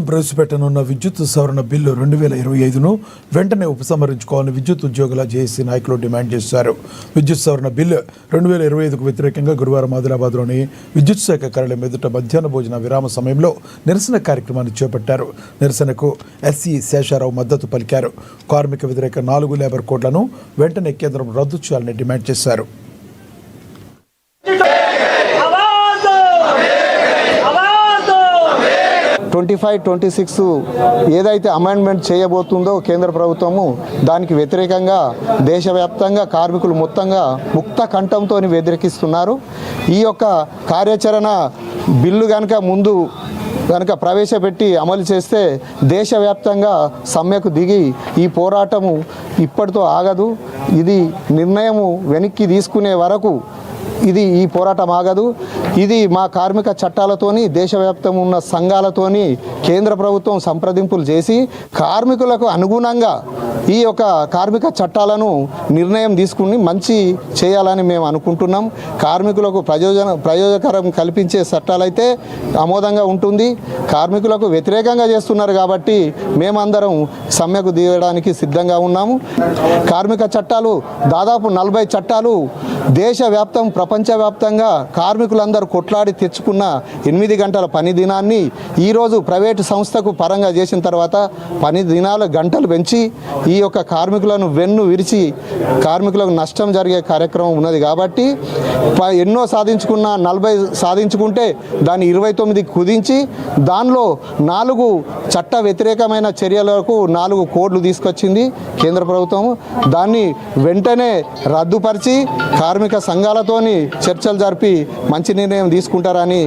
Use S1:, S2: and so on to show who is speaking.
S1: ప్రవేశపెట్టనున్న విద్యుత్ సవరణ బిల్లు 2025ను వెంటనే ఉపసంహరించుకోవాలని విద్యుత్ ఉద్యోగుల జేఏసీ నాయకులు డిమాండ్ చేశారు. విద్యుత్ సవరణ బిల్లు 2025కు వ్యతిరేకంగా గురువారం ఆదిలాబాద్లోని విద్యుత్ శాఖ కార్యాలయం ఎదుట మధ్యాహ్న భోజన విరామ సమయంలో నిరసన కార్యక్రమాన్ని చేపట్టారు. నిరసనకు ఎస్సీ శేషారావు మద్దతు పలికారు. కార్మిక వ్యతిరేక 4 లేబర్ కోడ్లను వెంటనే కేంద్రం రద్దు చేయాలని డిమాండ్ చేశారు.
S2: 25-26 ఏదైతే అమెండ్మెంట్ చేయబోతుందో కేంద్ర ప్రభుత్వము దానికి వ్యతిరేకంగా దేశవ్యాప్తంగా కార్మికులు మొత్తంగా ముక్త కంఠంతో వ్యతిరేకిస్తున్నారు. ఈ యొక్క కార్యాచరణ బిల్లు కనుక ప్రవేశపెట్టి అమలు చేస్తే దేశవ్యాప్తంగా సమ్మెకు దిగి ఈ పోరాటము ఇప్పటితో ఆగదు. ఇది నిర్ణయము వెనక్కి తీసుకునే వరకు ఈ పోరాటం ఆగదు. ఇది మా కార్మిక చట్టాలతోని దేశవ్యాప్తం ఉన్న సంఘాలతోని కేంద్ర ప్రభుత్వం సంప్రదింపులు చేసి కార్మికులకు అనుగుణంగా ఈ యొక్క కార్మిక చట్టాలను నిర్ణయం తీసుకుని మంచి చేయాలని మేము అనుకుంటున్నాం. కార్మికులకు ప్రయోజకరం కల్పించే చట్టాలైతే ఆమోదంగా ఉంటుంది. కార్మికులకు వ్యతిరేకంగా చేస్తున్నారు కాబట్టి మేమందరం సమ్మెకు దిగడానికి సిద్ధంగా ఉన్నాము. కార్మిక చట్టాలు దాదాపు 40 చట్టాలు దేశవ్యాప్తం ప్రపంచవ్యాప్తంగా కార్మికులందరూ కొట్లాడి తెచ్చుకున్న 8 గంటల పని దినాన్ని ఈరోజు ప్రైవేటు సంస్థకు పరంగా చేసిన తర్వాత పని దినాల గంటలు పెంచి ఈ యొక్క కార్మికులను వెన్ను విరిచి కార్మికులకు నష్టం జరిగే కార్యక్రమం ఉన్నది. కాబట్టి ఎన్నో సాధించుకున్న 40 సాధించుకుంటే దాన్ని 29 కుదించి దానిలో 4 చట్ట వ్యతిరేకమైన చర్యలకు 4 కోడ్లు తీసుకొచ్చింది కేంద్ర ప్రభుత్వం. దాన్ని వెంటనే రద్దుపరిచి కార్మిక సంఘాలతోని చర్చలు జరిపి మంచి నిర్ణయం తీసుకుంటారని